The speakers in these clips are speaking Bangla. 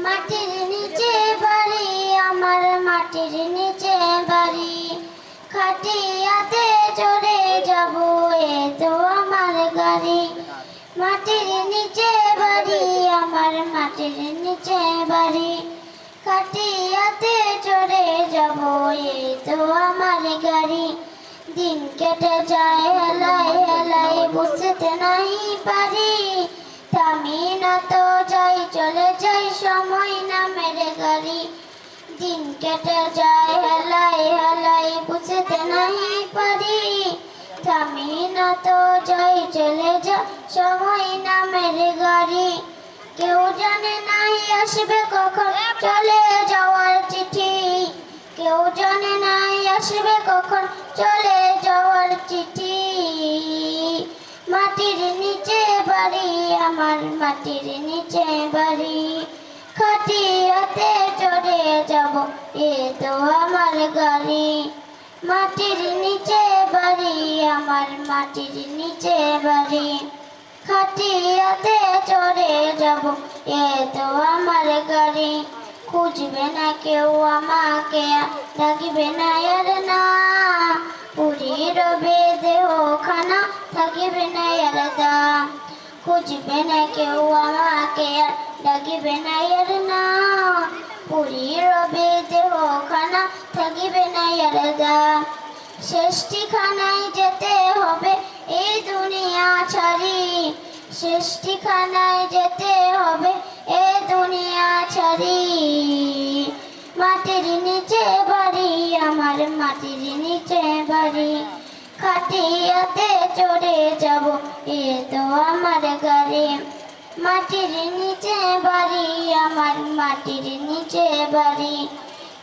মাটির নিচে বাড়ি আমার, মাটির নিচে বাড়ি, খাটিয়াতে চড়ে যাব এ তো আমার গাড়ি। মাটির নিচে বাড়ি আমার, মাটির নিচে বাড়ি, খাটিয়াতে চড়ে যাব এ তো আমার গাড়ি। দিন কেটে যায় হেলায় হেলায়, বুঝতে নাই পারি, থামি না তো যাই চলে যাই সময় নামের গাড়ি। দিন কেটে যায় হেলায় হেলায়, বুঝতে নাই পারি, থামি না তো যাই চলে যাই সময় নামের গাড়ি। কেউ জানে নাই আসবে কখন চলে যাওয়ার চিঠি, কেউ জানে নাই আসবে কখন চলে যাওয়ার চিঠি। মাটির নিচে বাড়ি আমার, মাটির নিচে বাড়ি, খাটিয়াতে চড়ে যাব এ তো আমার গাড়ি। মাটির নিচে বাড়ি আমার, মাটির নিচে বাড়ি, খাটিয়াতে চড়ে যাব এ তো আমার গাড়ি। খুঁজবে না কেউ আমাকে, ডাকবে না আর না, পুরি রবে দেহখানা, থাকিবে না আর দাম। খুঁজবে না কেউ আমাকে, ডাকবে না আর না, পুরি রবে দেহখানা, থাকিবে না আর দাম। শেষ ঠিকানায় যেতে হবে এই দুনিয়া ছাড়ি, শেষ ঠিকানায় যেতে হবে এ দুনিয়া ছাড়ি। মাটির নিচে বাড়ি আমার, মাটির নিচে বাড়ি, খাটিয়াতে চড়ে যাব এ তো আমার গাড়ি। মাটির নিচে বাড়ি আমার, মাটির নিচে বাড়ি,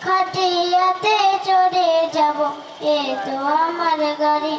খাটিয়াতে চড়ে যাব এ তো আমার গাড়ি।